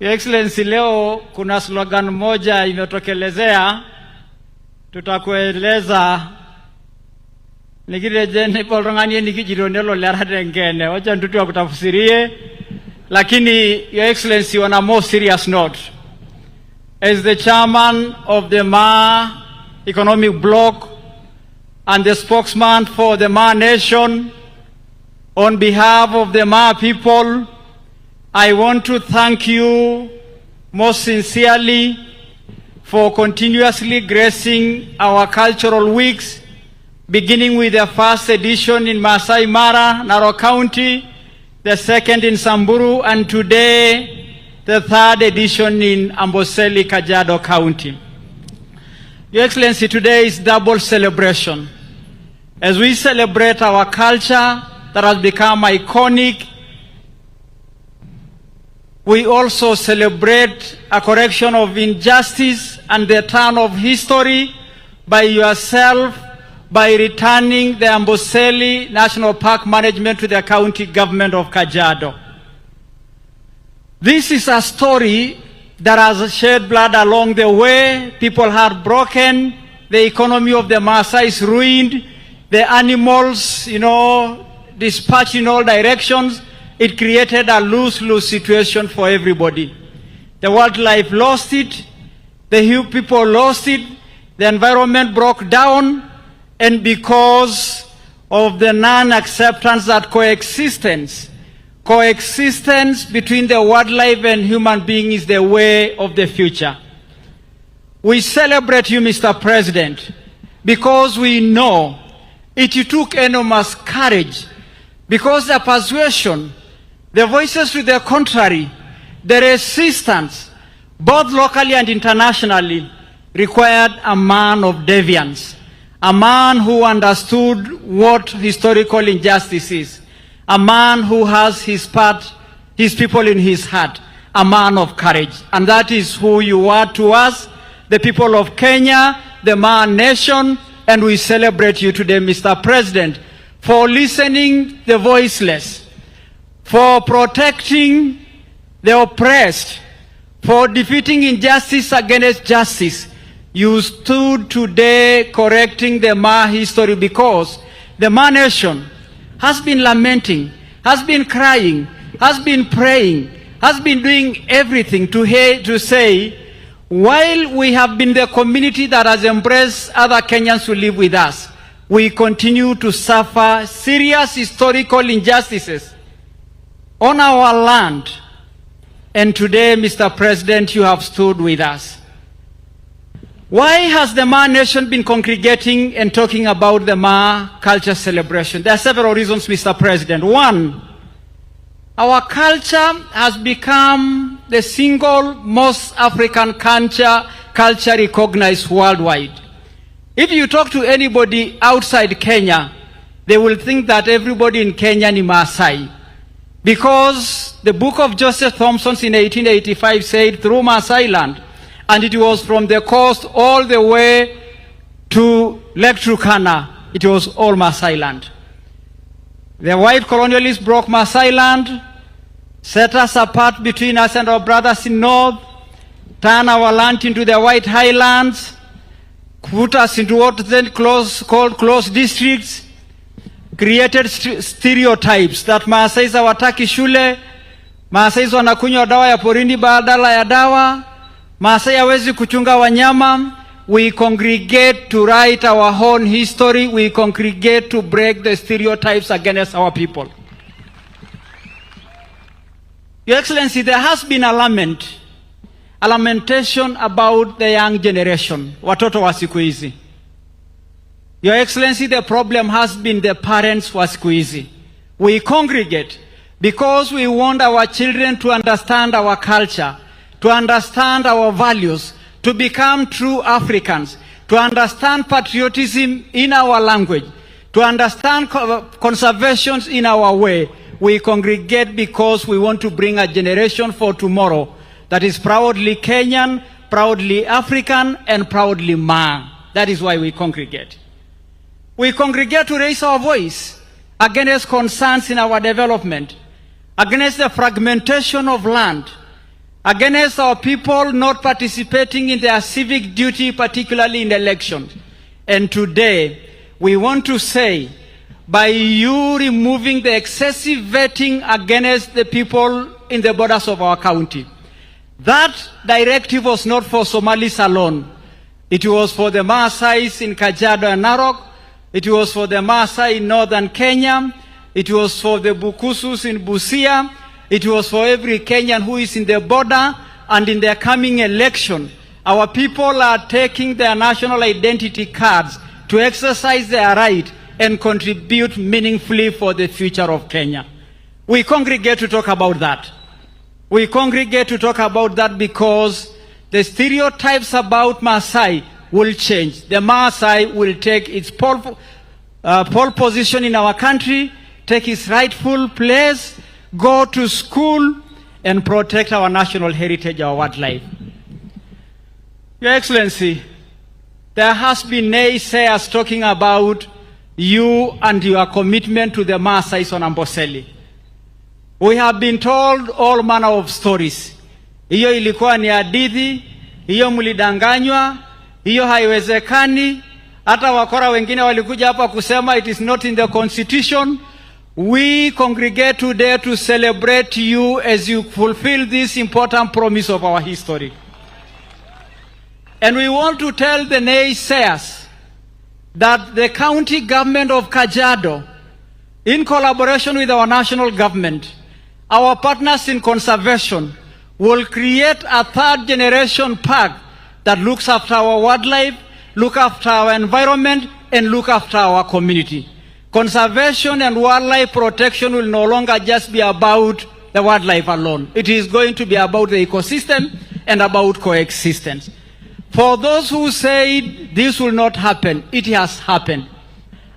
Your Excellency, leo kuna slogan moja imetokelezea, tutakueleza nikireje nibolonganie nikijironelo lerade ngene wacha ndutu wa kutafsirie. Lakini Your Excellency, on a more serious note, as the chairman of the Ma Economic Bloc and the spokesman for the Ma Nation, on behalf of the Ma people, I want to thank you most sincerely for continuously gracing our cultural weeks, beginning with the first edition in Masai Mara, Narok County, the second in Samburu, and today the third edition in Amboseli, Kajiado County. Your Excellency, today is double celebration. As we celebrate our culture that has become iconic, we also celebrate a correction of injustice and the turn of history by yourself by returning the Amboseli National Park management to the county government of Kajiado. This is a story that has shed blood along the way. People are broken. The economy of the Maasai is ruined. The animals, dispatched in all directions. It created a lose-lose situation for everybody. The wildlife lost it. The people lost it. The environment broke down. And because of the non-acceptance that coexistence between the wildlife and human being is the way of the future. We celebrate you, Mr. President, because we know it took enormous courage, because the persuasion, the voices to the contrary, the resistance, both locally and internationally, required a man of defiance, a man who understood what historical injustice is, a man who has his people in his heart, a man of courage. And that is who you are to us, the people of Kenya, the Ma Nation, and we celebrate you today, Mr. President, for listening the voiceless, for protecting the oppressed, for defeating injustice against justice. You stood today correcting the Ma history, because the Ma Nation has been lamenting, has been crying, has been praying, has been doing everything to say, while we have been the community that has embraced other Kenyans to live with us, we continue to suffer serious historical injustices on our land. And today, Mr. President, you have stood with us. Why has the Ma Nation been congregating and talking about the Ma culture celebration? There are several reasons, Mr. President. One, our culture has become the single most African culture recognized worldwide. If you talk to anybody outside Kenya, they will think that everybody in Kenya is Maasai. Because the book of Joseph Thompson in 1885 said, through Maasai land, and it was from the coast all the way to Lake Turkana, it was all Maasai land. The white colonialists broke Maasai land, set us apart between us and our brothers in north, turned our land into the white highlands, put us into what then called closed districts, created stereotypes that Maasais hawataki shule, Maasais wanakunywa dawa ya porini badala ya dawa, Maasai hawezi kuchunga wanyama. We congregate to write our own history. We congregate to break the stereotypes against our people. Your Excellency, there has been a lamentation about the young generation, watoto wa siku hizi. Your Excellency, the problem has been the parents wa siku hizi. We congregate because we want our children to understand our culture, to understand our values, to become true Africans, to understand patriotism in our language, to understand conservation in our way. We congregate because we want to bring a generation for tomorrow that is proudly Kenyan, proudly African, and proudly Ma. That is why we congregate. We congregate to raise our voice against concerns in our development, against the fragmentation of land, against our people not participating in their civic duty, particularly in elections. And today, we want to say, by you removing the excessive vetting against the people in the borders of our county, that directive was not for Somalis alone. It was for the Maasais in Kajiado and Narok. It was for the Maasai in northern Kenya. It was for the Bukusus in Busia. It was for every Kenyan who is in the border. And in the coming election, our people are taking their national identity cards to exercise their right and contribute meaningfully for the future of Kenya. We congregate to talk about that. We congregate to talk about that because the stereotypes about Maasai will change. The Maasai will take its pole position in our country, take its rightful place, go to school, and protect our national heritage, our wildlife. Your Excellency, there has been naysayers talking about you and your commitment to the Maasais on Amboseli. We have been told all manner of stories. Hiyo ilikuwa ni hadithi, hiyo mlidanganywa, hiyo haiwezekani. Hata wakora wengine walikuja hapa kusema it is not in the constitution. We congregate today to celebrate you as you fulfill this important promise of our history. And we want to tell the naysayers that the county government of Kajiado, in collaboration with our national government, our partners in conservation, will create a third generation park that looks after our wildlife, look after our environment, and look after our community. Conservation and wildlife protection will no longer just be about the wildlife alone. It is going to be about the ecosystem and about coexistence. For those who say this will not happen, it has happened.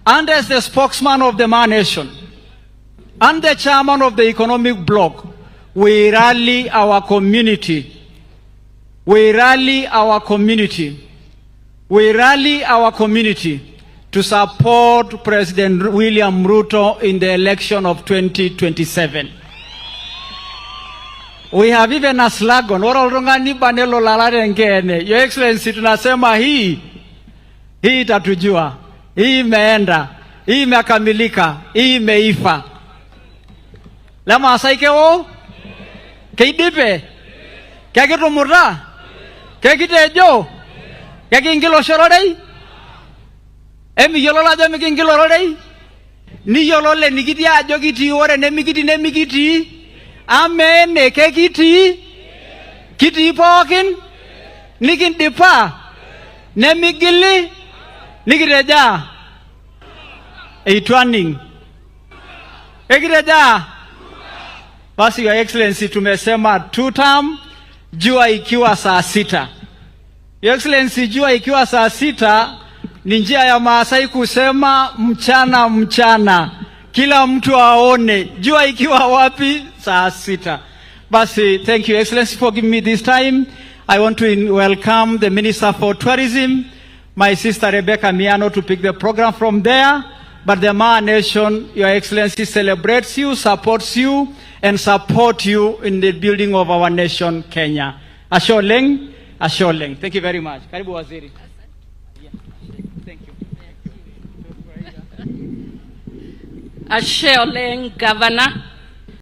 And as the spokesman of the Ma Nation and the chairman of the economic bloc, we rally our community. We rally our community. We rally our community to support President William Ruto in the election of 2027. We have even a slogan. Your Excellency, tunasema hii itatujua. Hii imeenda. Hii imekamilika. Hii imeifa. Lama asaike o? Keidipe? Kekito murda? Kekitejo? Kekingilo shororei? Emi yolo la jami kingilo rorei? Ni yolo le nikiti ajo kiti ore nemikiti. Amen kekiti? Kiti pokin? Nikindipa? Nemigili? Nikiteja? Eitwaning? Ekiteja? Basi Your Excellency, tumesema Tutam, jua ikiwa saa 6. Your Excellency, jua ikiwa saa 6 ni njia ya Maasai kusema mchana. Kila mtu aone jua ikiwa wapi saa 6. Basi, thank you Excellency for giving me this time. I want to welcome the Minister for Tourism, my sister Rebecca Miano, to pick the program from there. But the Ma Nation, Your Excellency, celebrates you, supports you, and support you in the building of our nation, Kenya. Asholeng. Thank you very much. Karibu Waziri. Thank you. Asholeng, Governor.